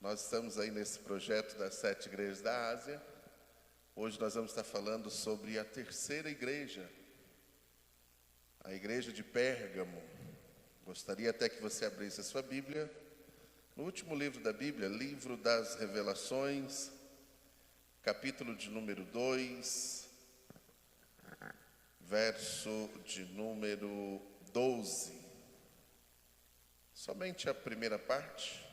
Nós estamos aí nesse projeto das 7 igrejas da Ásia. Hoje nós vamos estar falando sobre a terceira igreja, a igreja de Pérgamo. Gostaria até que você abrisse a sua Bíblia no último livro da Bíblia, livro das Revelações, capítulo de número 2, verso de número 12. Somente a primeira parte.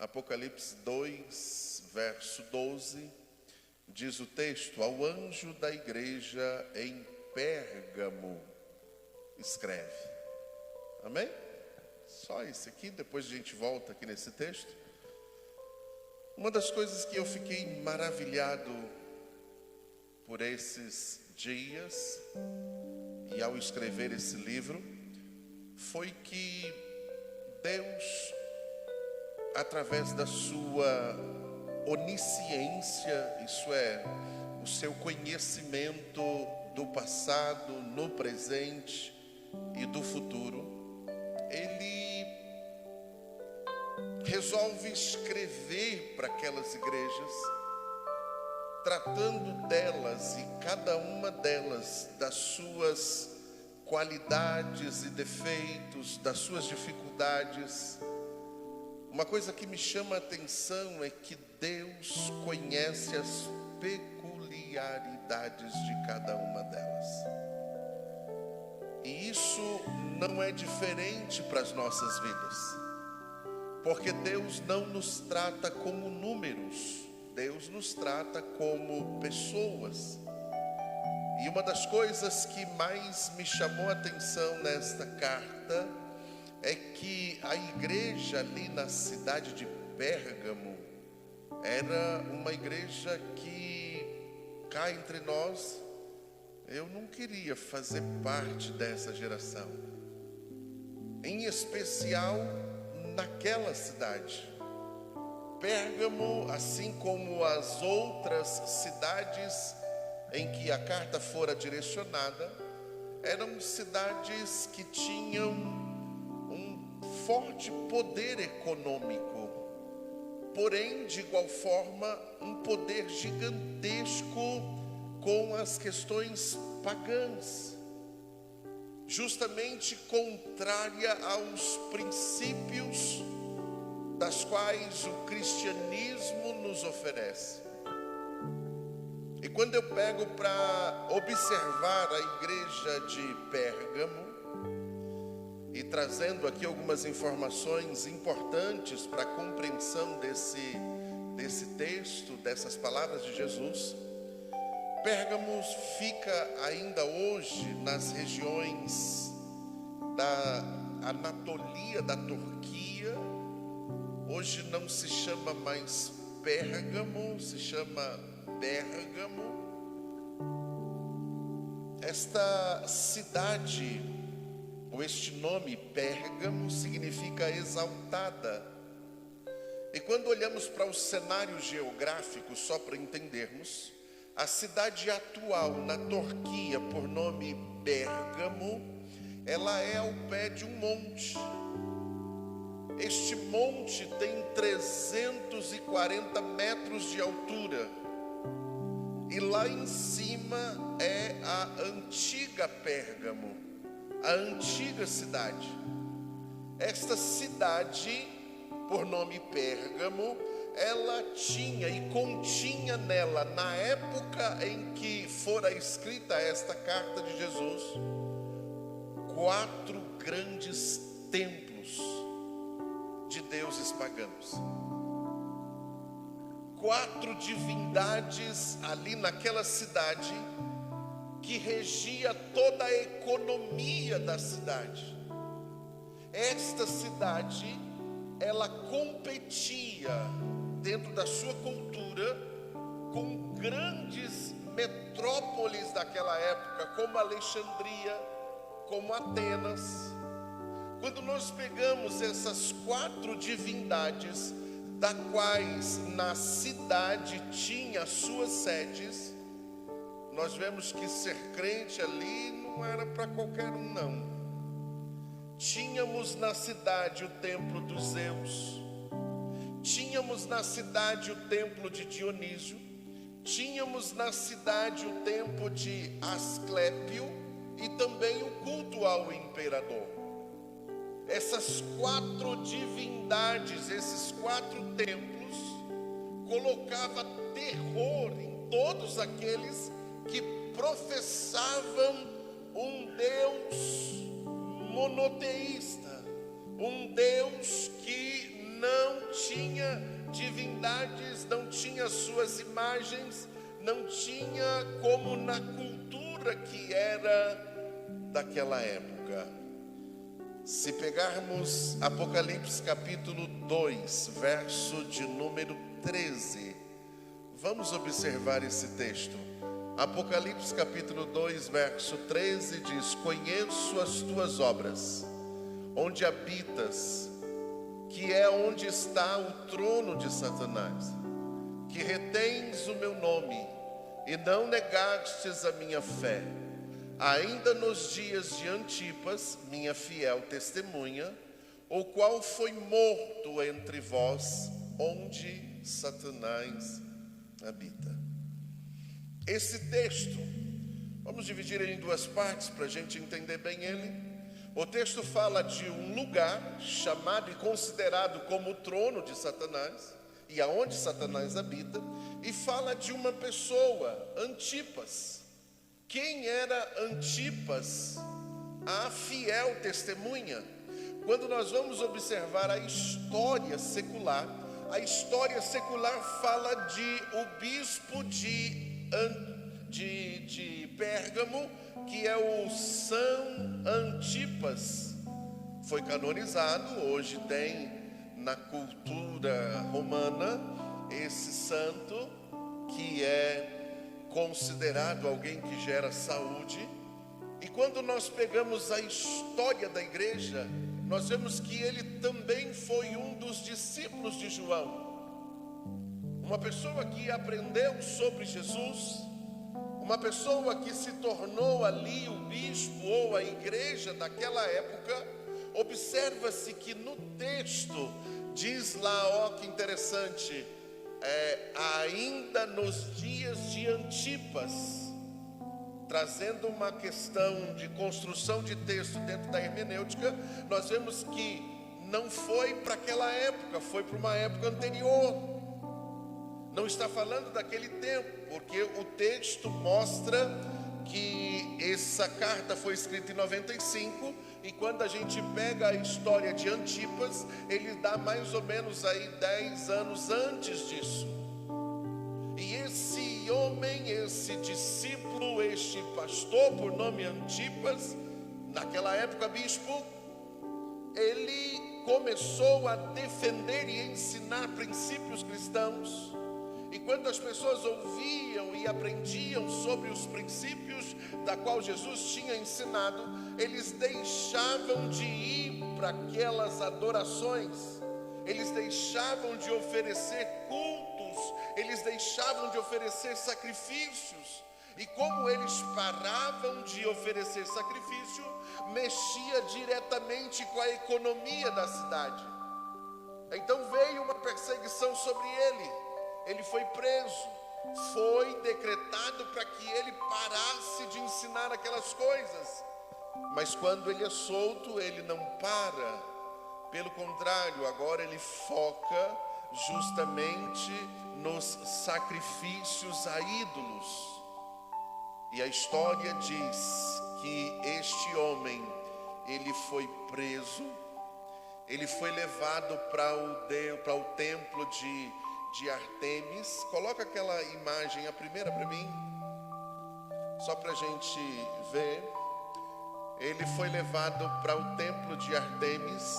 Apocalipse 2, verso 12, diz o texto: ao anjo da igreja em Pérgamo escreve. Amém? Só isso aqui, depois a gente volta aqui nesse texto. Uma das coisas que eu fiquei maravilhado por esses dias e ao escrever esse livro foi que Deus, através da sua onisciência, isso é, o seu conhecimento do passado, no presente e do futuro, Ele resolve escrever para aquelas igrejas, tratando delas e cada uma delas, das suas qualidades e defeitos, das suas dificuldades. Uma coisa que me chama a atenção é que Deus conhece as peculiaridades de cada uma delas. E isso não é diferente para as nossas vidas, porque Deus não nos trata como números, Deus nos trata como pessoas. E uma das coisas que mais me chamou a atenção nesta carta é que a igreja ali na cidade de Pérgamo era uma igreja que, cá entre nós, eu não queria fazer parte dessa geração, em especial naquela cidade. Pérgamo, assim como as outras cidades em que a carta fora direcionada, eram cidades que tinham forte poder econômico, porém, de igual forma, um poder gigantesco com as questões pagãs, justamente contrária aos princípios das quais o cristianismo nos oferece. E quando eu pego para observar a igreja de Pérgamo, e trazendo aqui algumas informações importantes para a compreensão desse texto, dessas palavras de Jesus, Pérgamo fica ainda hoje nas regiões da Anatolia, da Turquia. Hoje não se chama mais Pérgamo, se chama Pérgamo. Esta cidade, ou este nome Pérgamo, significa exaltada. E quando olhamos para o cenário geográfico, só para entendermos, a cidade atual na Turquia, por nome Pérgamo, ela é ao pé de um monte. Este monte tem 340 metros de altura. E lá em cima é a antiga Pérgamo, a antiga cidade. Esta cidade, por nome Pérgamo, ela tinha e continha nela, na época em que fora escrita esta carta de Jesus, 4 grandes templos de deuses pagãos. 4 divindades ali naquela cidade, que regia toda a economia da cidade. Esta cidade, ela competia dentro da sua cultura com grandes metrópoles daquela época, como Alexandria, como Atenas. Quando nós pegamos essas 4 divindades, da quais na cidade tinha suas sedes, nós vemos que ser crente ali não era para qualquer um, não. Tínhamos na cidade o templo dos Zeus, tínhamos tínhamos na cidade o templo de Dionísio, tínhamos na cidade o templo de Asclépio e também o culto ao imperador. Essas 4 divindades, esses 4 templos, colocava terror em todos aqueles que professavam um Deus monoteísta, um Deus que não tinha divindades, não tinha suas imagens, não tinha como na cultura que era daquela época. Se pegarmos Apocalipse capítulo 2, verso de número 13, vamos observar esse texto. Apocalipse capítulo 2, verso 13 diz: conheço as tuas obras, onde habitas, que é onde está o trono de Satanás, que retens o meu nome, e não negastes a minha fé, ainda nos dias de Antipas, minha fiel testemunha, o qual foi morto entre vós, onde Satanás habita. Esse texto, vamos dividir ele em 2 partes para a gente entender bem ele. O texto fala de um lugar chamado e considerado como o trono de Satanás, e aonde Satanás habita, e fala de uma pessoa, Antipas. Quem era Antipas? A fiel testemunha. Quando nós vamos observar a história secular fala de o bispo de Pérgamo, que é o São Antipas. Foi canonizado, hoje tem na cultura romana esse santo, que é considerado alguém que gera saúde. E quando nós pegamos a história da igreja, nós vemos que ele também foi um dos discípulos de João. Uma pessoa que aprendeu sobre Jesus, uma pessoa que se tornou ali o bispo ou a igreja daquela época. Observa-se que no texto diz lá, ó que interessante, ainda nos dias de Antipas, trazendo uma questão de construção de texto dentro da hermenêutica. Nós vemos que não foi para aquela época, foi para uma época anterior. Não está falando daquele tempo, porque o texto mostra que essa carta foi escrita em 95, e quando a gente pega a história de Antipas, ele dá mais ou menos aí 10 anos antes disso. E esse homem, esse discípulo, este pastor por nome Antipas, naquela época bispo, ele começou a defender e ensinar princípios cristãos. E quando as pessoas ouviam e aprendiam sobre os princípios da qual Jesus tinha ensinado, eles deixavam de ir para aquelas adorações, eles deixavam de oferecer cultos, eles deixavam de oferecer sacrifícios. E como eles paravam de oferecer sacrifício, mexia diretamente com a economia da cidade. Então veio uma perseguição sobre ele. Ele foi preso, foi decretado para que ele parasse de ensinar aquelas coisas. Mas quando ele é solto, ele não para. Pelo contrário, agora ele foca justamente nos sacrifícios a ídolos. E a história diz que este homem, ele foi preso, ele foi levado para o templo de Artemis. Coloca aquela imagem, a primeira para mim, só para a gente ver. Ele foi levado para o templo de Artemis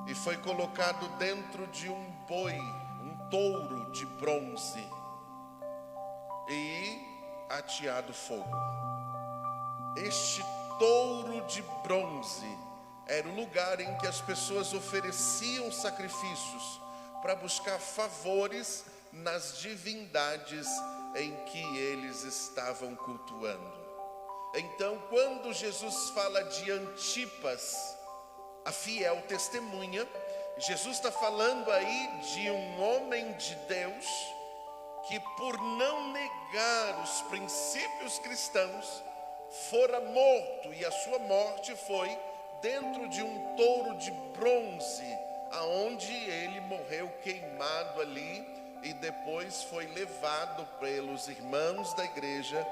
e foi colocado dentro de um boi, um touro de bronze, e ateado fogo. Este touro de bronze era o lugar em que as pessoas ofereciam sacrifícios para buscar favores nas divindades em que eles estavam cultuando. Então, quando Jesus fala de Antipas, a fiel testemunha, Jesus está falando aí de um homem que por não negar os princípios cristãos, fora morto, e a sua morte foi dentro de um touro de bronze, aonde ele morreu queimado ali, e depois foi levado pelos irmãos da igreja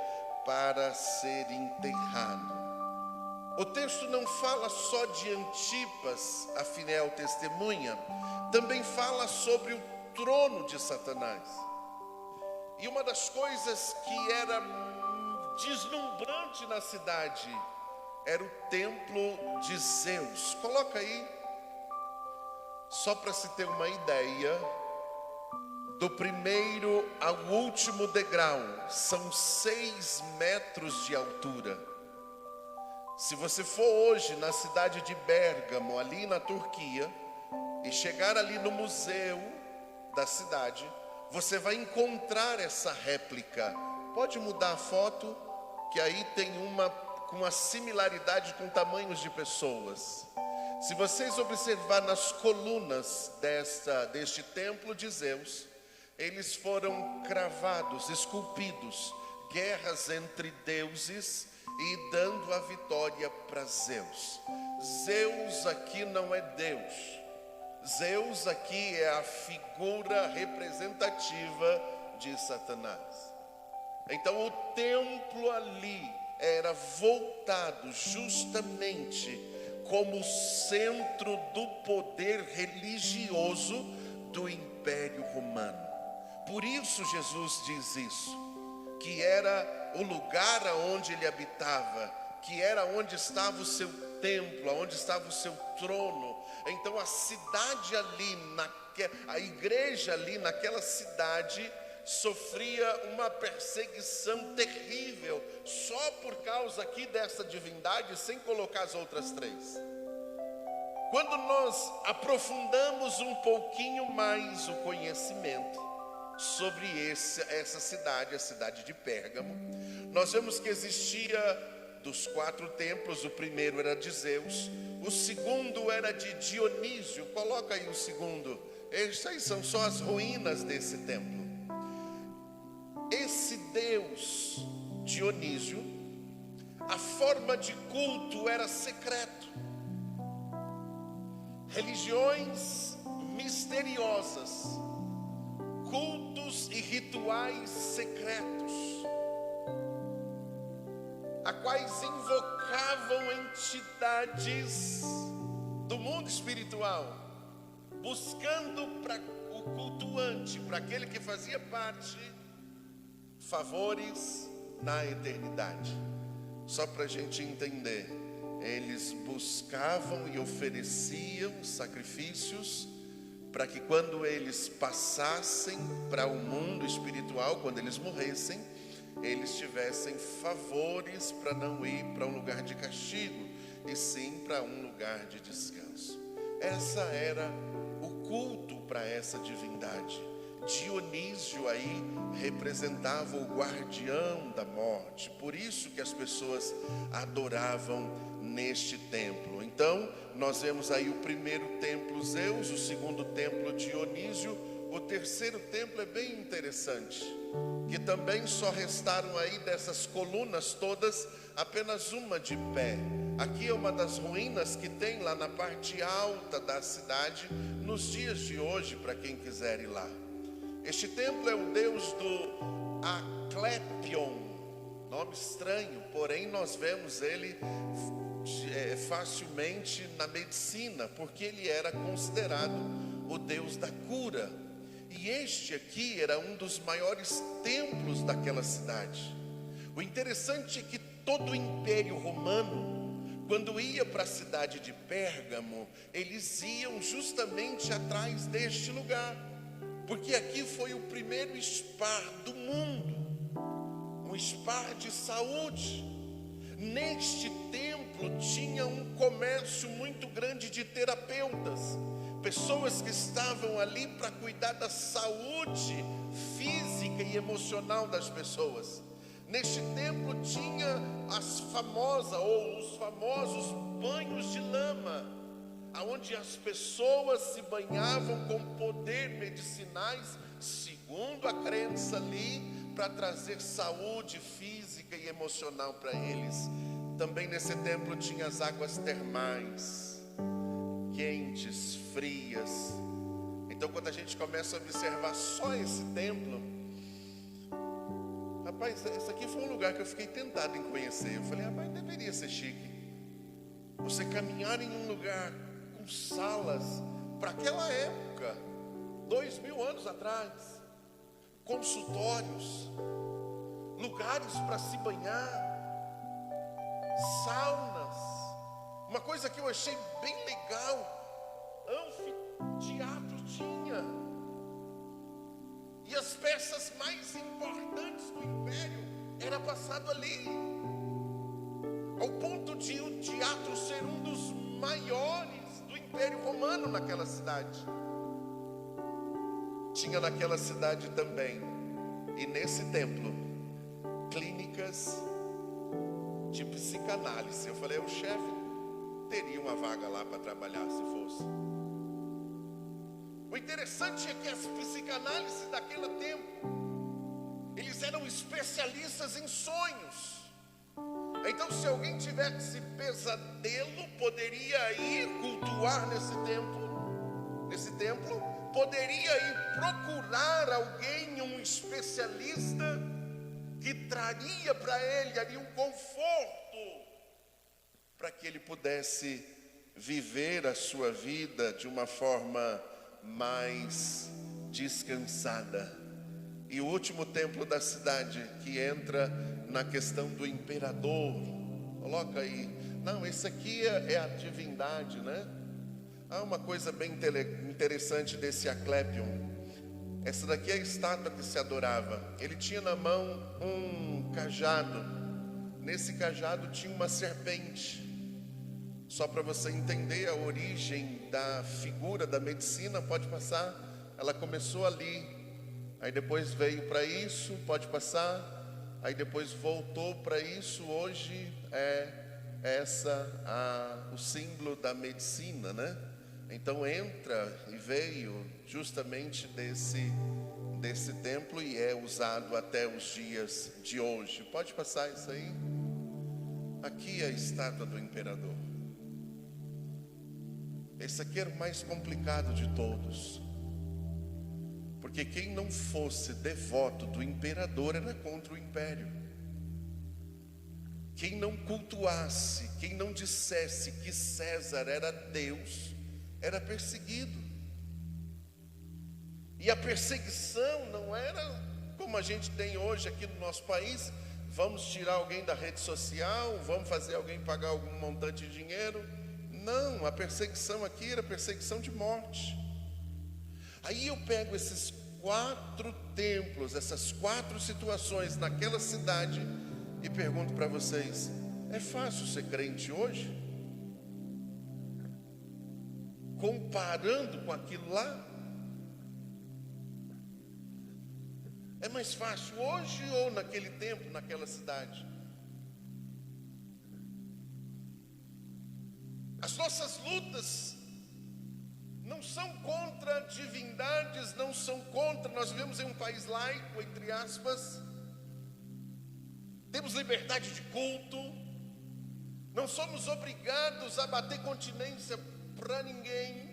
para ser enterrado. O texto não fala só de Antipas, a fiel testemunha, também fala sobre o trono de Satanás. E uma das coisas que era deslumbrante na cidade era o templo de Zeus. Coloca aí, só para se ter uma ideia, do primeiro ao último degrau, são 6 metros de altura. Se você for hoje na cidade de Bérgamo, ali na Turquia, e chegar ali no museu da cidade, você vai encontrar essa réplica. Pode mudar a foto, que aí tem uma com uma similaridade com tamanhos de pessoas. Se vocês observar nas colunas deste templo de Zeus, eles foram cravados, esculpidos, guerras entre deuses e dando a vitória para Zeus. Zeus aqui não é Deus. Zeus aqui é a figura representativa de Satanás. Então o templo ali era voltado justamente como centro do poder religioso do Império Romano. Por isso Jesus diz isso, que era o lugar aonde ele habitava, que era onde estava o seu templo, onde estava o seu trono. Então a cidade ali, a igreja ali naquela cidade sofria uma perseguição terrível, só por causa aqui dessa divindade, sem colocar as outras 3. Quando nós aprofundamos um pouquinho mais o conhecimento sobre essa cidade, a cidade de Pérgamo, nós vemos que existia dos 4 templos, o primeiro era de Zeus, o segundo era de Dionísio. Coloca aí o segundo. Essas aí são só as ruínas desse templo. Esse deus Dionísio, a forma de culto era secreto. Religiões misteriosas, cultos e rituais secretos, a quais invocavam entidades do mundo espiritual, buscando para o cultuante, para aquele que fazia parte, favores na eternidade. Só para a gente entender, eles buscavam e ofereciam sacrifícios para que quando eles passassem para o mundo espiritual, quando eles morressem, eles tivessem favores para não ir para um lugar de castigo, e sim para um lugar de descanso. Essa era o culto para essa divindade. Dionísio aí representava o guardião da morte, por isso que as pessoas adoravam neste templo. Então nós vemos aí o primeiro templo Zeus, o segundo templo Dionísio, o terceiro templo é bem interessante, que também só restaram aí dessas colunas todas apenas uma de pé. Aqui é uma das ruínas que tem lá na parte alta da cidade, nos dias de hoje, para quem quiser ir lá. Este templo é o deus do Aclepion, nome estranho, porém nós vemos ele facilmente na medicina, porque ele era considerado o deus da cura. E este aqui era um dos maiores templos daquela cidade. O interessante é que todo o Império Romano, quando ia para a cidade de Pérgamo, eles iam justamente atrás deste lugar, porque aqui foi o primeiro spa do mundo, um spa de saúde. Neste templo tinha um comércio muito grande de terapeutas, pessoas que estavam ali para cuidar da saúde física e emocional das pessoas. Neste templo tinha os famosos banhos de lama, aonde as pessoas se banhavam com poder medicinais segundo a crença ali, para trazer saúde física e emocional para eles. Também nesse templo tinha as águas termais, quentes, frias. Então quando a gente começa a observar só esse templo, rapaz, esse aqui foi um lugar que eu fiquei tentado em conhecer. Eu falei, rapaz, deveria ser chique você caminhar em um lugar com salas para aquela época, 2000 anos atrás, consultórios, lugares para se banhar, saunas. Uma coisa que eu achei bem legal, anfiteatro tinha, e as peças mais importantes do império era passado ali, ao ponto de o teatro ser um dos maiores do Império Romano naquela cidade. Tinha naquela cidade também, e nesse templo, clínicas de psicanálise. Eu falei, o chefe teria uma vaga lá para trabalhar se fosse. O interessante é que as psicanálises daquele tempo, eles eram especialistas em sonhos. Então, se alguém tivesse pesadelo, poderia ir cultuar nesse templo, poderia ir procurar alguém, um especialista, que traria para ele ali um conforto, para que ele pudesse viver a sua vida de uma forma mais descansada. E o último templo da cidade, que entra na questão do imperador, coloca aí, não, esse aqui é a divindade, né? Há uma coisa bem interessante desse Asclepion. Essa daqui é a estátua que se adorava. Ele tinha na mão um cajado. Nesse cajado tinha uma serpente. Só para você entender a origem da figura da medicina, pode passar. Ela começou ali, aí depois veio para isso, pode passar. Aí depois voltou para isso. Hoje é o símbolo da medicina, né? Então entra e veio justamente desse templo e é usado até os dias de hoje. Pode passar isso aí? Aqui é a estátua do imperador. Esse aqui era o mais complicado de todos, porque quem não fosse devoto do imperador era contra o império. Quem não cultuasse, quem não dissesse que César era Deus, era perseguido. E a perseguição não era como a gente tem hoje aqui no nosso país. Vamos tirar alguém da rede social, vamos fazer alguém pagar algum montante de dinheiro. Não, a perseguição aqui era perseguição de morte. Aí eu pego esses 4 templos, essas 4 situações naquela cidade e pergunto para vocês, é fácil ser crente hoje? Comparando com aquilo lá, é mais fácil hoje ou naquele tempo, naquela cidade? As nossas lutas não são contra divindades, não são contra. Nós vivemos em um país laico, entre aspas. Temos liberdade de culto. Não somos obrigados a bater continência para ninguém.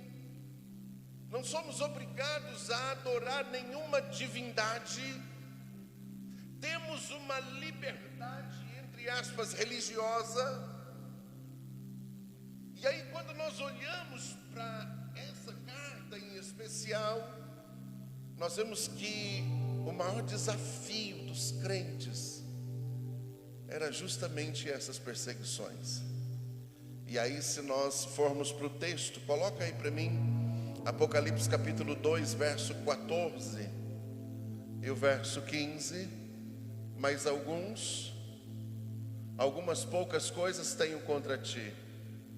Não somos obrigados a adorar nenhuma divindade. Temos uma liberdade, entre aspas, religiosa. E aí, quando nós olhamos para essa carta em especial, nós vemos que o maior desafio dos crentes era justamente essas perseguições. E aí, se nós formos para o texto, coloca aí para mim Apocalipse capítulo 2, verso 14 e o verso 15. Mas algumas poucas coisas tenho contra ti,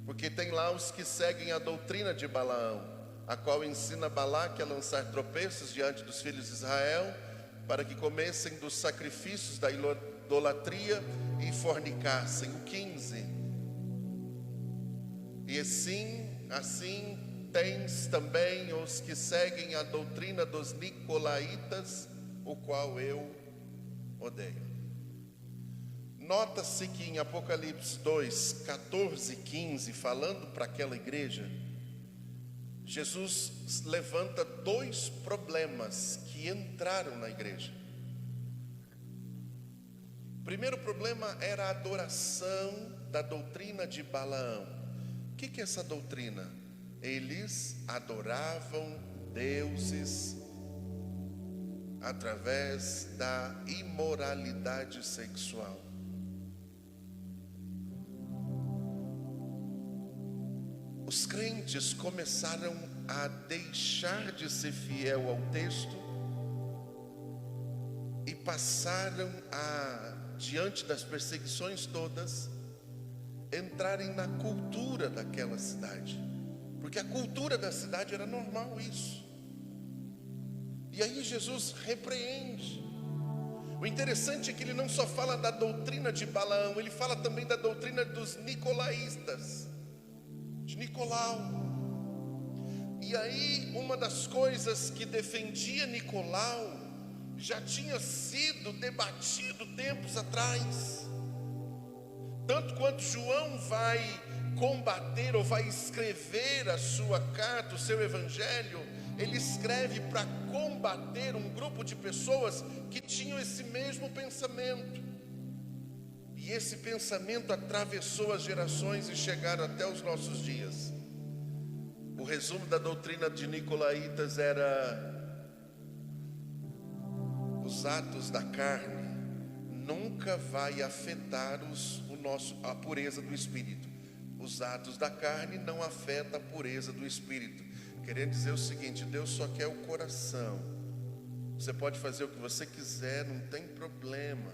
porque tem lá os que seguem a doutrina de Balaão, a qual ensina Balaque a lançar tropeços diante dos filhos de Israel, para que comessem dos sacrifícios da idolatria e fornicassem. O 15. E assim tens também os que seguem a doutrina dos nicolaítas, o qual eu odeio. Nota-se que em Apocalipse 2, 14 e 15, falando para aquela igreja, Jesus levanta dois problemas que entraram na igreja. O primeiro problema era a adoração da doutrina de Balaão. O que é essa doutrina? Eles adoravam deuses através da imoralidade sexual. Os crentes começaram a deixar de ser fiel ao texto e passaram a, diante das perseguições todas, entrarem na cultura daquela cidade, porque a cultura da cidade era normal isso. E aí Jesus repreende. O interessante é que ele não só fala da doutrina de Balaão, ele fala também da doutrina dos nicolaístas, de Nicolau. E aí uma das coisas que defendia Nicolau já tinha sido debatido tempos atrás. Tanto quanto João vai combater ou vai escrever a sua carta, o seu evangelho, ele escreve para combater um grupo de pessoas que tinham esse mesmo pensamento. E esse pensamento atravessou as gerações e chegaram até os nossos dias. O resumo da doutrina de Nicolaitas era: os atos da carne nunca vai afetar a pureza do espírito. Os atos da carne não afetam a pureza do espírito. Querendo dizer o seguinte: Deus só quer o coração. Você pode fazer o que você quiser, não tem problema.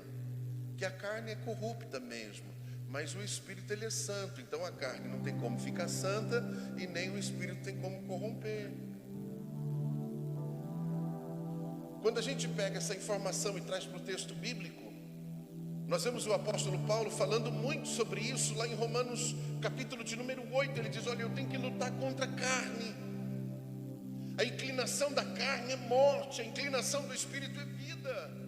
Que a carne é corrupta mesmo, mas o espírito ele é santo. Então a carne não tem como ficar santa e nem o espírito tem como corromper. Quando a gente pega essa informação e traz para o texto bíblico, nós vemos o apóstolo Paulo falando muito sobre isso lá em Romanos capítulo de número 8. Ele diz: olha, eu tenho que lutar contra a carne. A inclinação da carne é morte, a inclinação do espírito é vida.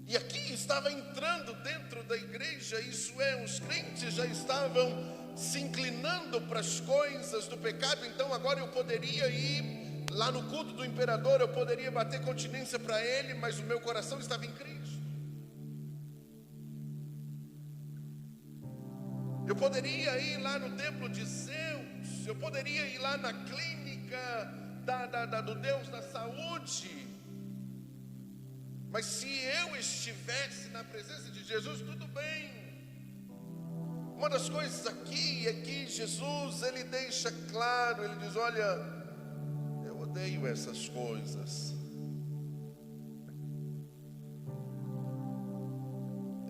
E aqui estava entrando dentro da igreja, isso é, os crentes já estavam se inclinando para as coisas do pecado. Então agora eu poderia ir lá no culto do imperador, eu poderia bater continência para ele, mas o meu coração estava em Cristo. Eu poderia ir lá no templo de Zeus, eu poderia ir lá na clínica do Deus da saúde, mas se eu estivesse na presença de Jesus, tudo bem. Uma das coisas aqui é que Jesus, ele deixa claro, ele diz: olha, eu odeio essas coisas.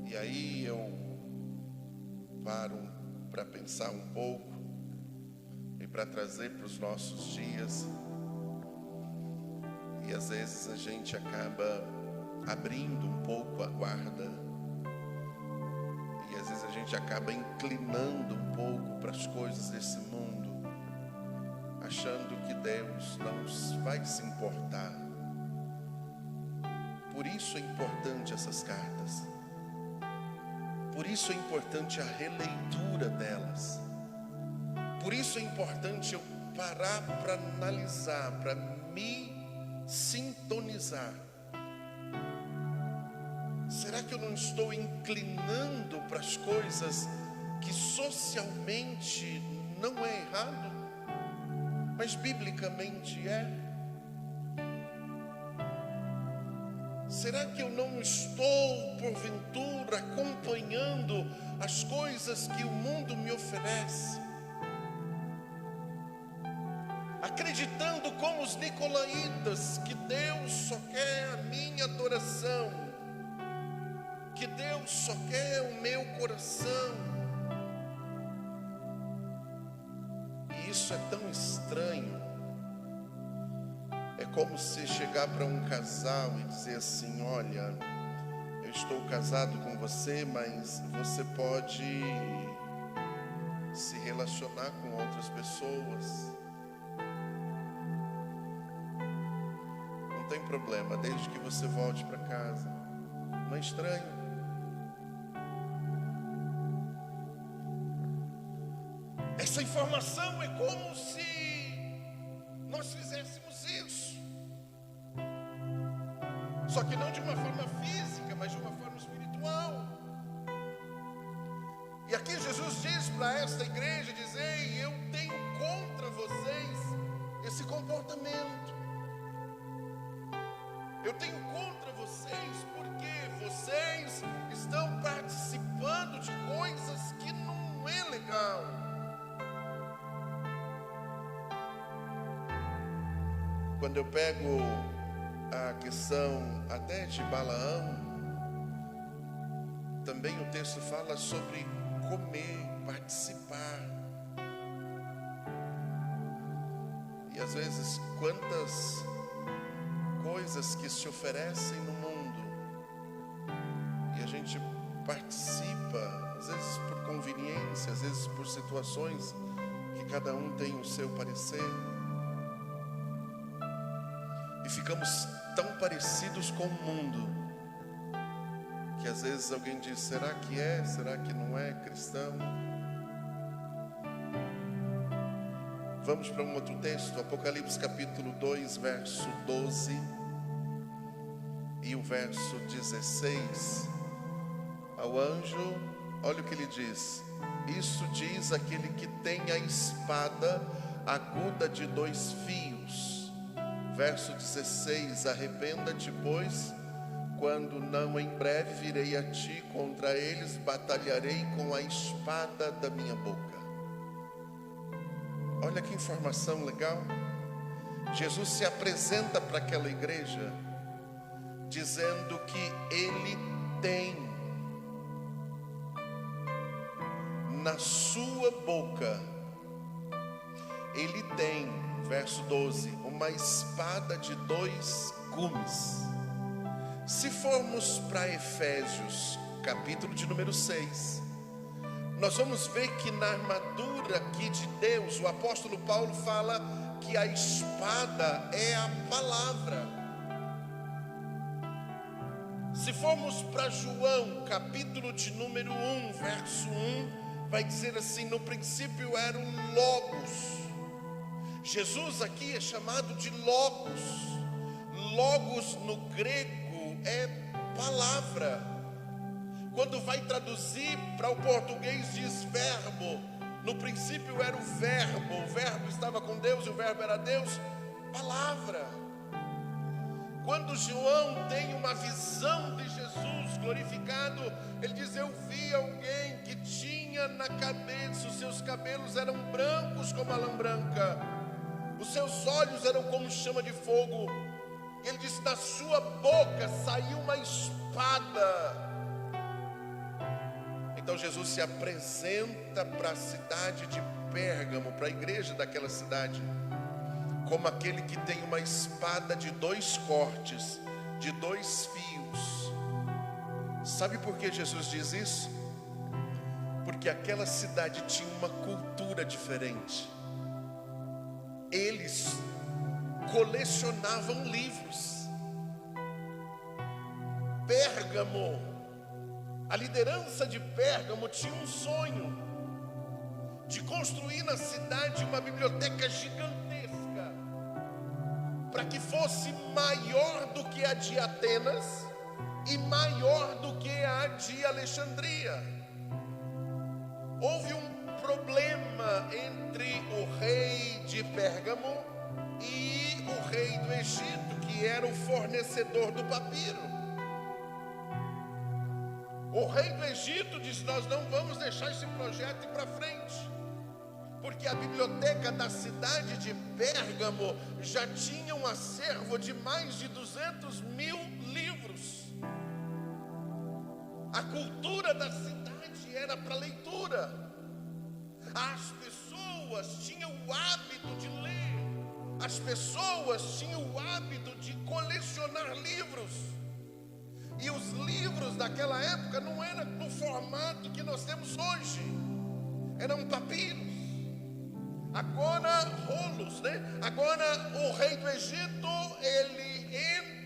E aí eu paro para pensar um pouco e para trazer para os nossos dias. E às vezes a gente acaba abrindo um pouco a guarda, e às vezes a gente acaba inclinando um pouco para as coisas desse mundo, achando que Deus não vai se importar. Por isso é importante essas cartas, por isso é importante a releitura delas, por isso é importante eu parar para analisar, para me sintonizar. Será que eu não estou inclinando para as coisas que socialmente não é errado, mas biblicamente é? Será que eu não estou, porventura, acompanhando as coisas que o mundo me oferece? Acreditando como os nicolaítas, que Deus só quer a minha adoração, que Deus só quer o meu coração. E isso é tão estranho. É como se chegar para um casal e dizer assim: olha, eu estou casado com você, mas você pode se relacionar com outras pessoas. Não tem problema, desde que você volte para casa. Não é estranho. Essa informação é como se nós fizéssemos isso. Só que não de uma forma física, mas de uma forma espiritual. E aqui Jesus diz para esta igreja, diz: ei, eu tenho contra vocês esse comportamento. Eu tenho contra vocês porque vocês estão participando de coisas que não é legal. Quando eu pego a questão até de Balaão, também o texto fala sobre comer, participar. E às vezes quantas coisas que se oferecem no mundo e a gente participa, às vezes por conveniência, às vezes por situações que cada um tem o seu parecer, e ficamos tão parecidos com o mundo que às vezes alguém diz: será que é? Será que não é cristão? Vamos para um outro texto, Apocalipse capítulo 2, verso 12 e o verso 16. Ao anjo, olha o que ele diz: isso diz aquele que tem a espada aguda de 2 fios. Verso 16: arrependa-te, pois, quando não em breve virei a ti, contra eles batalharei com a espada da minha boca. Olha que informação legal. Jesus se apresenta para aquela igreja dizendo que ele tem na sua boca, ele tem, verso 12, uma espada de 2 gumes. Se formos para Efésios, capítulo de número 6, nós vamos ver que na armadura aqui de Deus, o apóstolo Paulo fala que a espada é a palavra. Se formos para João, capítulo de número 1, verso 1, vai dizer assim: no princípio era o Logos. Jesus aqui é chamado de Logos. Logos no grego é palavra. Quando vai traduzir para o português diz verbo. No princípio era o verbo estava com Deus e o verbo era Deus. Palavra. Quando João tem uma visão de Jesus glorificado, ele diz: eu vi alguém que tinha na cabeça, os seus cabelos eram brancos como a lã branca, os seus olhos eram como chama de fogo. Ele diz: da sua boca saiu uma espada. Então Jesus se apresenta para a cidade de Pérgamo, para a igreja daquela cidade, como aquele que tem uma espada de 2 cortes, de 2 fios. Sabe por que Jesus diz isso? Porque aquela cidade tinha uma cultura diferente. Eles colecionavam livros. Pérgamo, a liderança de Pérgamo tinha um sonho de construir na cidade uma biblioteca gigantesca, para que fosse maior do que a de Atenas e maior do que a de Alexandria. Houve um problema entre o rei de Pérgamo e o rei do Egito, que era o fornecedor do papiro. O rei do Egito disse: nós não vamos deixar esse projeto ir para frente, porque a biblioteca da cidade de Pérgamo já tinha um acervo de mais de 200.000 livros. A cultura da cidade era para leitura. As pessoas tinham o hábito de ler. As pessoas tinham o hábito de colecionar livros. E os livros daquela época não eram no formato que nós temos hoje. Era um papiro. agora rolos, né? Agora o rei do Egito, ele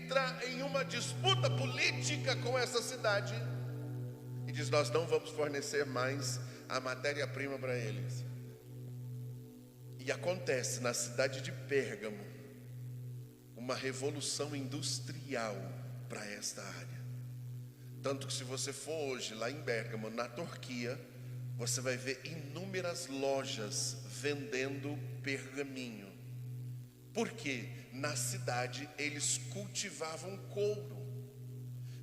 entra em uma disputa política com essa cidade e diz: nós não vamos fornecer mais a matéria-prima para eles. E acontece na cidade de Pérgamo uma revolução industrial para esta área. Tanto que se você for hoje lá em Pérgamo, na Turquia, você vai ver inúmeras lojas vendendo pergaminho. Porque na cidade eles cultivavam couro.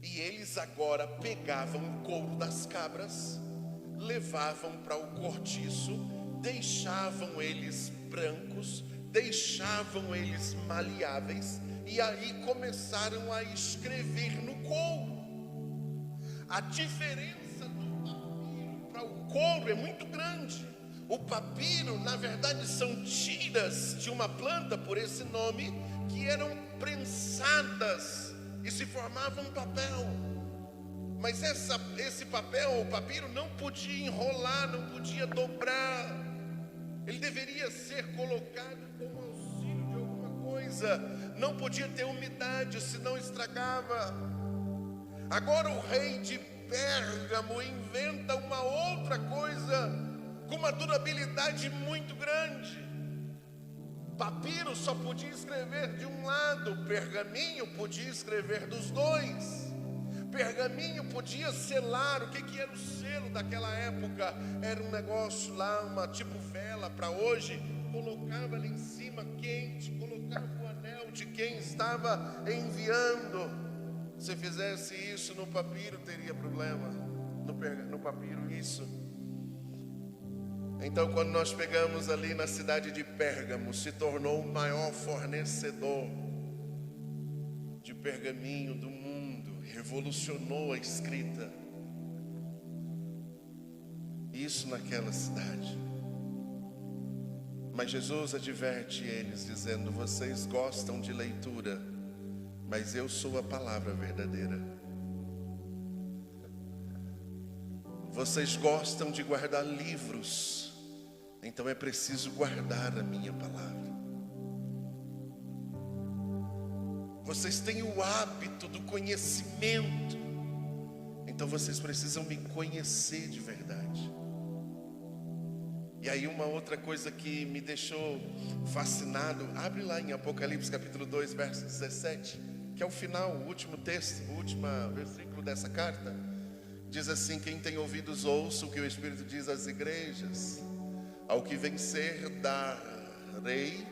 E eles agora pegavam o couro das cabras, levavam para o cortiço, deixavam eles brancos, deixavam eles maleáveis, e aí começaram a escrever no couro. A diferença do papiro para o couro é muito grande. O papiro, na verdade, são tiras de uma planta, por esse nome, que eram prensadas e se formava um papel. Mas esse papel, o papiro, não podia enrolar, não podia dobrar. Ele deveria ser colocado como auxílio de alguma coisa. Não podia ter umidade, senão estragava. Agora o rei de Pérgamo inventa uma outra coisa com uma durabilidade muito grande. Papiro só podia escrever de um lado, pergaminho podia escrever dos dois. Pergaminho podia selar. O que era o selo daquela época? Era um negócio lá, uma tipo vela para hoje. Colocava ali em cima quente, colocava o anel de quem estava enviando. Se fizesse isso no papiro, teria problema. No papiro, isso. Então, quando nós pegamos ali na cidade de Pérgamo, se tornou o maior fornecedor de pergaminho do mundo, revolucionou a escrita. Isso naquela cidade. Mas Jesus adverte eles, dizendo: vocês gostam de leitura, mas eu sou a palavra verdadeira. Vocês gostam de guardar livros, então é preciso guardar a minha palavra. Vocês têm o hábito do conhecimento, então vocês precisam me conhecer de verdade. E aí uma outra coisa que me deixou fascinado, abre lá em Apocalipse capítulo 2, verso 17, que é o final, o último texto, o último versículo dessa carta. Diz assim: quem tem ouvidos ouça o que o Espírito diz às igrejas. Ao que vencer darei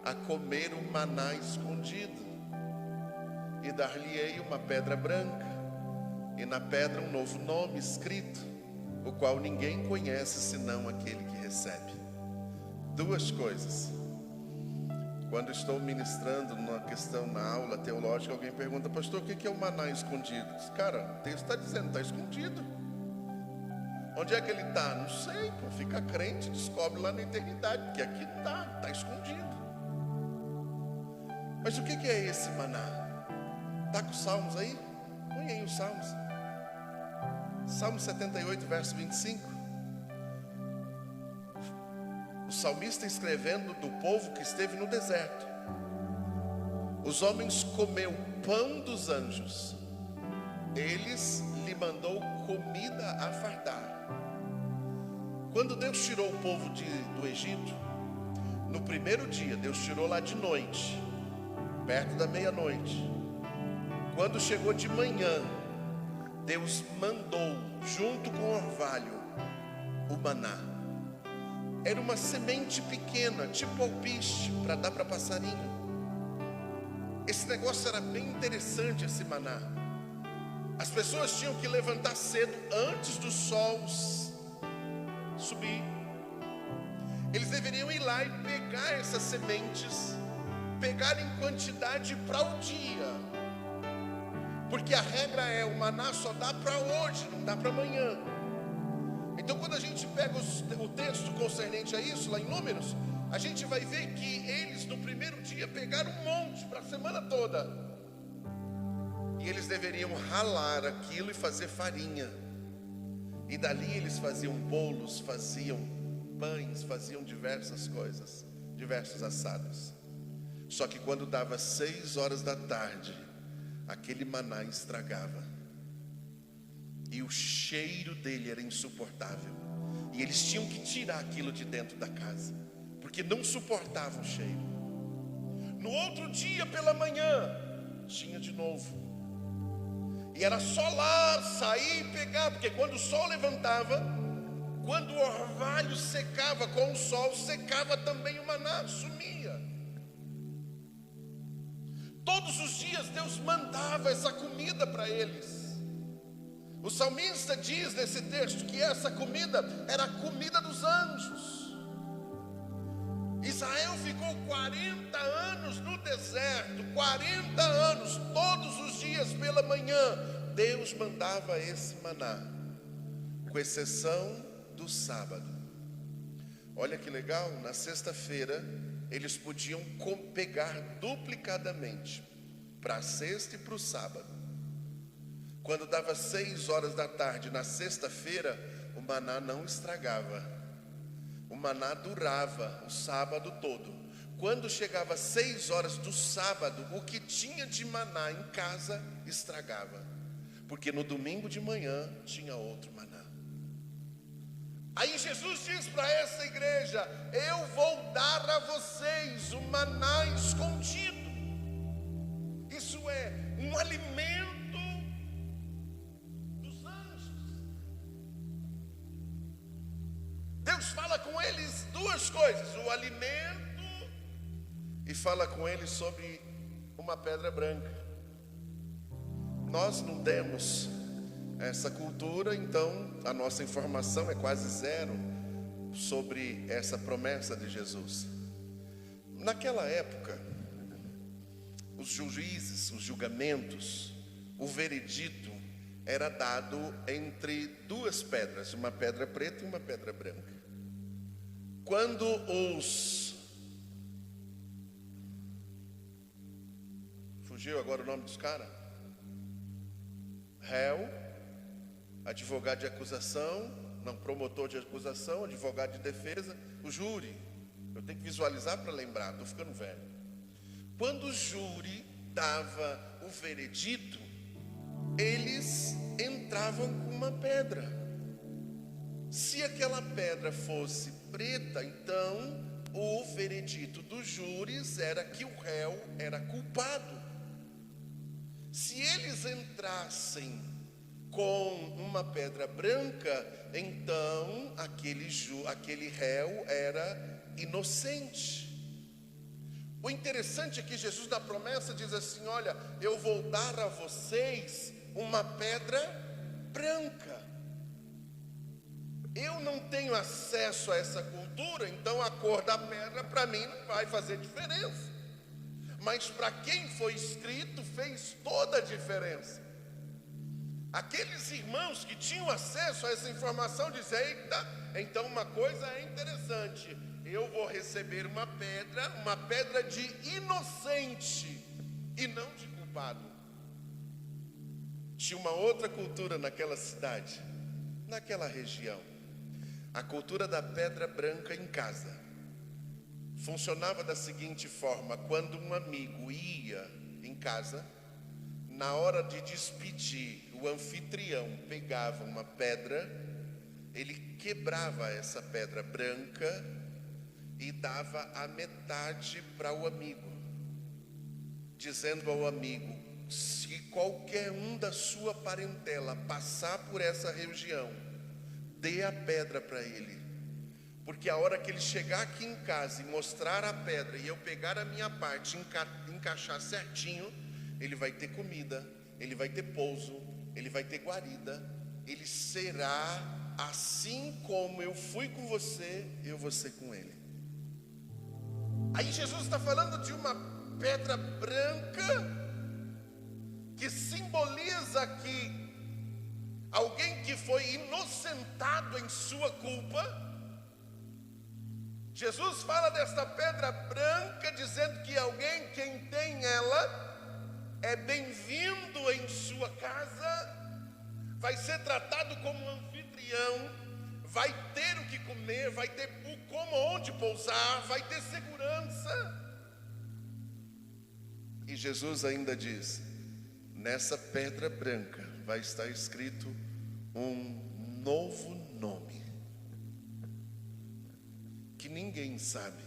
a comer um maná escondido, e dar-lhe-ei uma pedra branca, e na pedra um novo nome escrito, o qual ninguém conhece senão aquele que recebe. Duas coisas. Quando estou ministrando numa questão na aula teológica, alguém pergunta: pastor, o que é o maná escondido? Diz, cara, o texto está dizendo, está escondido. Onde é que ele está? Não sei, pô, fica crente, descobre lá na eternidade, porque aqui não está escondido. Mas o que é esse maná? Está com os salmos aí? Põe aí os salmos. Salmo 78, verso 25. O salmista escrevendo do povo que esteve no deserto. Os homens comeu pão dos anjos, eles lhe mandou comida a fartar. Quando Deus tirou o povo do Egito, no primeiro dia, Deus tirou lá de noite, perto da meia-noite. Quando chegou de manhã, Deus mandou, junto com o orvalho, o maná. Era uma semente pequena, tipo alpiste, para dar para passarinho. Esse negócio era bem interessante, esse maná. As pessoas tinham que levantar cedo, antes do sol subir. Eles deveriam ir lá e pegar essas sementes, pegar em quantidade para o dia. Porque a regra é, o maná só dá para hoje, não dá para amanhã. Então quando a gente pega o texto concernente a isso, lá em Números, a gente vai ver que eles no primeiro dia pegaram um monte para a semana toda. E eles deveriam ralar aquilo e fazer farinha. E dali eles faziam bolos, faziam pães, faziam diversas coisas, diversos assados. Só que quando dava 6 horas da tarde, aquele maná estragava. E o cheiro dele era insuportável. E eles tinham que tirar aquilo de dentro da casa, porque não suportavam o cheiro. No outro dia pela manhã, tinha de novo. E era só lá sair e pegar, porque quando o sol levantava, quando o orvalho secava com o sol, secava também o maná, sumia. Todos os dias Deus mandava essa comida para eles. O salmista diz nesse texto que essa comida era a comida dos anjos. Israel ficou 40 anos no deserto, 40 anos, todos os dias pela manhã, Deus mandava esse maná, com exceção do sábado. Olha que legal, na sexta-feira, eles podiam pegar duplicadamente, para a sexta e para o sábado. Quando dava 6 horas da tarde na sexta-feira, o maná não estragava. O maná durava o sábado todo. Quando chegava 6 horas do sábado, o que tinha de maná em casa estragava. Porque no domingo de manhã tinha outro maná. Aí Jesus diz para essa igreja: eu vou dar a vocês o maná escondido. Isso é um alimento dos anjos. Deus fala com eles duas coisas: o alimento, e fala com eles sobre uma pedra branca. Nós não temos essa cultura, então a nossa informação é quase zero sobre essa promessa de Jesus. Naquela época, os juízes, os julgamentos, o veredito era dado entre duas pedras, uma pedra preta e uma pedra branca. Quando fugiu agora o nome dos caras? Réu, advogado de acusação, não, promotor de acusação, advogado de defesa, o júri. Eu tenho que visualizar para lembrar, estou ficando velho. Quando o júri dava o veredito, eles entravam com uma pedra. Se aquela pedra fosse preta, então o veredito dos júris era que o réu era culpado. Se eles entrassem com uma pedra branca, então aquele réu era inocente. O interessante é que Jesus, na promessa, diz assim: olha, eu vou dar a vocês uma pedra branca. Eu não tenho acesso a essa cultura, então a cor da pedra para mim não vai fazer diferença. Mas para quem foi escrito, fez toda a diferença. Aqueles irmãos que tinham acesso a essa informação dizem: eita, então uma coisa é interessante, eu vou receber uma pedra de inocente e não de culpado. Tinha uma outra cultura naquela cidade, naquela região, a cultura da pedra branca em casa. Funcionava da seguinte forma: quando um amigo ia em casa, na hora de despedir, o anfitrião pegava uma pedra, ele quebrava essa pedra branca e dava a metade para o amigo, dizendo ao amigo: se qualquer um da sua parentela passar por essa região, dê a pedra para ele. Porque a hora que ele chegar aqui em casa e mostrar a pedra e eu pegar a minha parte e encaixar certinho, ele vai ter comida, ele vai ter pouso, ele vai ter guarida, ele será assim como eu fui com você, eu vou ser com ele. Aí Jesus está falando de uma pedra branca que simboliza que alguém que foi inocentado em sua culpa. Jesus fala desta pedra branca, dizendo que alguém, quem tem ela, é bem-vindo em sua casa, vai ser tratado como um anfitrião, vai ter o que comer, vai ter como, onde pousar, vai ter segurança. E Jesus ainda diz: nessa pedra branca vai estar escrito um novo nome, que ninguém sabe,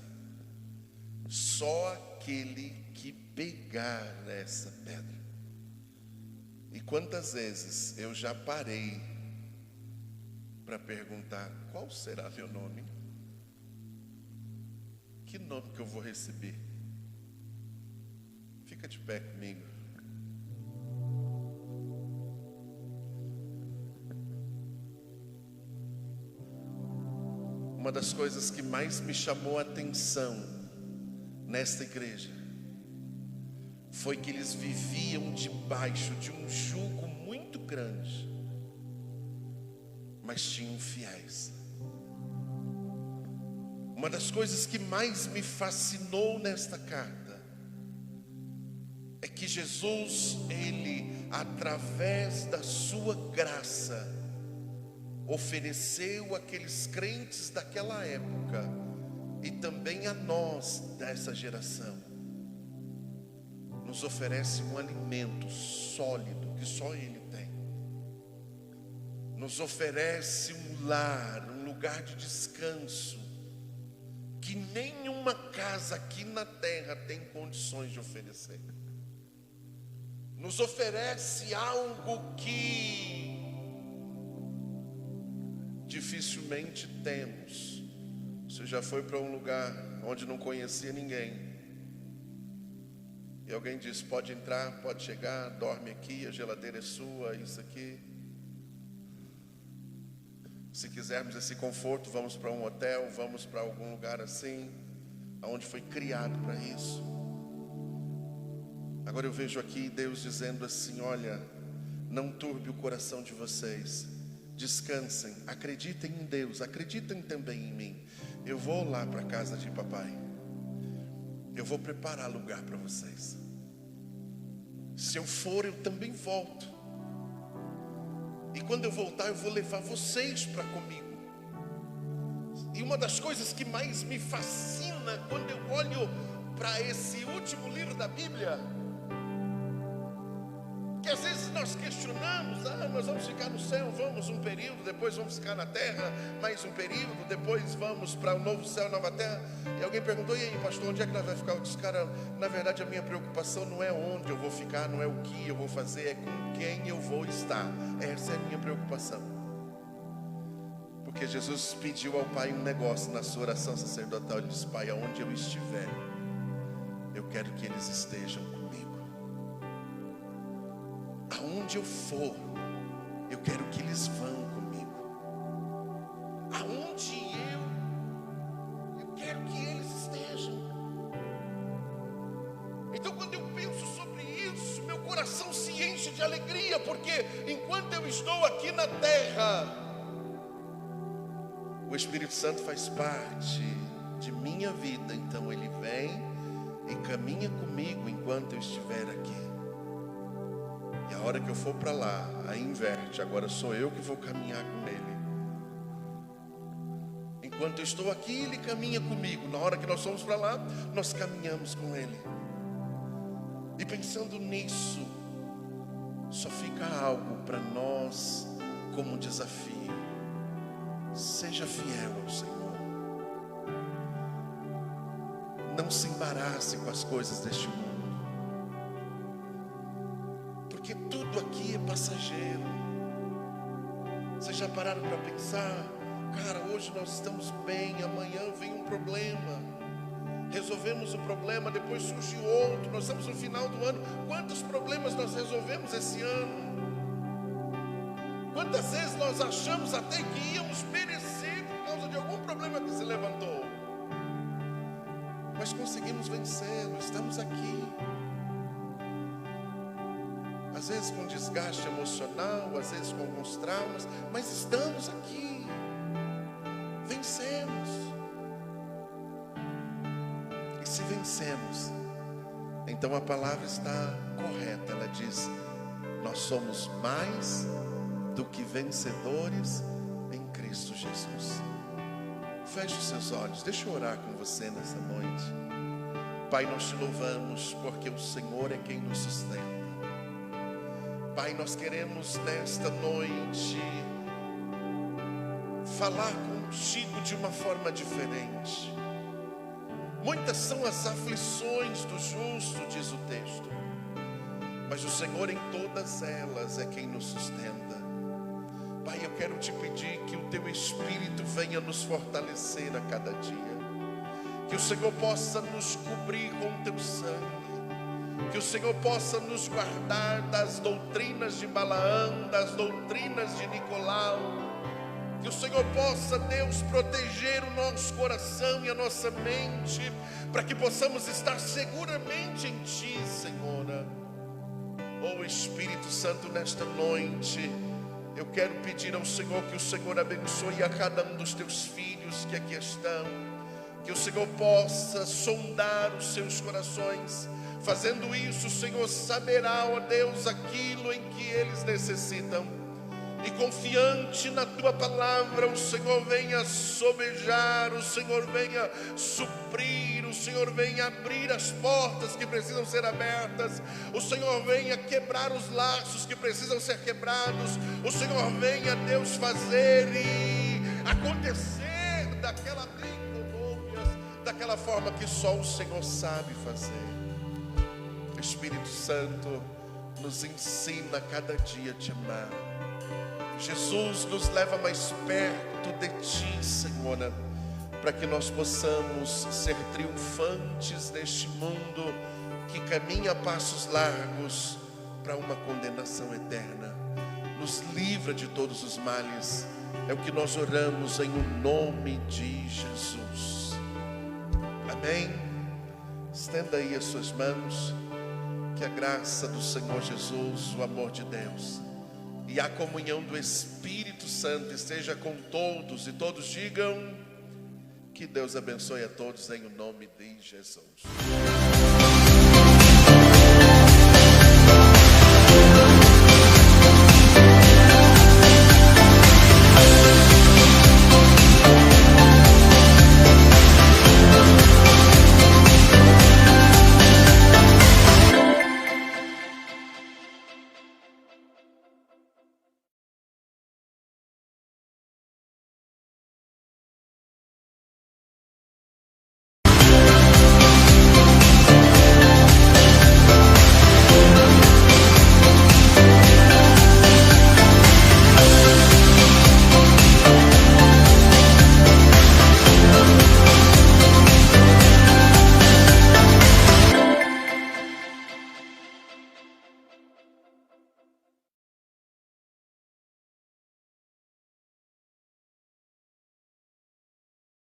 só aquele que pegar nessa pedra. E quantas vezes eu já parei para perguntar: qual será meu nome? Que nome que eu vou receber? Fica de pé comigo. Uma das coisas que mais me chamou a atenção nesta igreja foi que eles viviam debaixo de um jugo muito grande, mas tinham fiéis. Uma das coisas que mais me fascinou nesta carta é que Jesus, ele, através da sua graça, ofereceu àqueles crentes daquela época e também a nós dessa geração, nos oferece um alimento sólido que só Ele tem. Nos oferece um lar, um lugar de descanso que nenhuma casa aqui na terra tem condições de oferecer. Nos oferece algo que dificilmente temos. Você já foi para um lugar onde não conhecia ninguém e alguém diz: pode entrar, pode chegar, dorme aqui, a geladeira é sua, isso aqui. Se quisermos esse conforto, vamos para um hotel, vamos para algum lugar assim, onde foi criado para isso. Agora eu vejo aqui Deus dizendo assim: olha, não turbe o coração de vocês, descansem, acreditem em Deus, acreditem também em mim. Eu vou lá para a casa de papai, eu vou preparar lugar para vocês. Se eu for, eu também volto. E quando eu voltar, eu vou levar vocês para comigo. E uma das coisas que mais me fascina quando eu olho para esse último livro da Bíblia, que às vezes nós questionamos: nós vamos ficar no céu, vamos um período, depois vamos ficar na terra, mais um período, depois vamos para o novo céu, nova terra. E alguém perguntou: e aí, pastor, onde é que nós vamos ficar? Eu disse: cara, na verdade a minha preocupação não é onde eu vou ficar, não é o que eu vou fazer, é com quem eu vou estar. Essa é a minha preocupação. Porque Jesus pediu ao Pai um negócio na sua oração sacerdotal. Ele disse: Pai, aonde eu estiver, eu quero que eles estejam comigo. Aonde eu for, eu quero que eles vão comigo. Aonde eu quero que eles estejam. Então, quando eu penso sobre isso, meu coração se enche de alegria, porque enquanto eu estou aqui na terra, o Espírito Santo faz parte de minha vida. Então ele vem e caminha comigo enquanto eu estiver aqui. E a hora que eu for para lá, aí inverte. Agora sou eu que vou caminhar com ele. Enquanto eu estou aqui, ele caminha comigo. Na hora que nós fomos para lá, nós caminhamos com ele. E pensando nisso, só fica algo para nós como desafio: seja fiel ao Senhor. Não se embarace com as coisas deste mundo, porque tudo aqui é passageiro. Vocês já pararam para pensar? Cara, hoje nós estamos bem, amanhã vem um problema. Resolvemos o problema, depois surge outro. Nós estamos no final do ano. Quantos problemas nós resolvemos esse ano? Quantas vezes nós achamos até que íamos perecer por causa de algum problema que se levantou, mas conseguimos vencê-lo, estamos aqui. Às vezes com desgaste emocional, às vezes com alguns traumas, mas estamos aqui, vencemos. E se vencemos, então a palavra está correta. Ela diz: nós somos mais do que vencedores em Cristo. Cristo Jesus. Feche os seus olhos, deixa eu orar com você nessa noite. Pai, nós te louvamos porque o Senhor é quem nos sustenta. Pai, nós queremos nesta noite falar contigo de uma forma diferente. Muitas são as aflições do justo, diz o texto, mas o Senhor em todas elas é quem nos sustenta. Pai, eu quero te pedir que o teu Espírito venha nos fortalecer a cada dia, que o Senhor possa nos cobrir com o teu sangue, que o Senhor possa nos guardar das doutrinas de Balaão, das doutrinas de Nicolau, que o Senhor possa, Deus, proteger o nosso coração e a nossa mente, para que possamos estar seguramente em Ti, Senhor. Oh Espírito Santo, nesta noite, eu quero pedir ao Senhor que o Senhor abençoe a cada um dos Teus filhos que aqui estão, que o Senhor possa sondar os seus corações. Fazendo isso, o Senhor saberá, ó Deus, aquilo em que eles necessitam. E confiante na Tua palavra, o Senhor venha sobejar, o Senhor venha suprir, o Senhor venha abrir as portas que precisam ser abertas, o Senhor venha quebrar os laços que precisam ser quebrados, o Senhor venha, Deus, fazer e acontecer daquela daquela forma que só o Senhor sabe fazer. Espírito Santo, nos ensina cada dia a Te amar. Jesus, nos leva mais perto de Ti, Senhor, para que nós possamos ser triunfantes neste mundo que caminha a passos largos para uma condenação eterna. Nos livra de todos os males, é o que nós oramos em o nome de Jesus. Amém? Estenda aí as suas mãos, que a graça do Senhor Jesus, o amor de Deus e a comunhão do Espírito Santo esteja com todos, e todos digam: que Deus abençoe a todos em o nome de Jesus.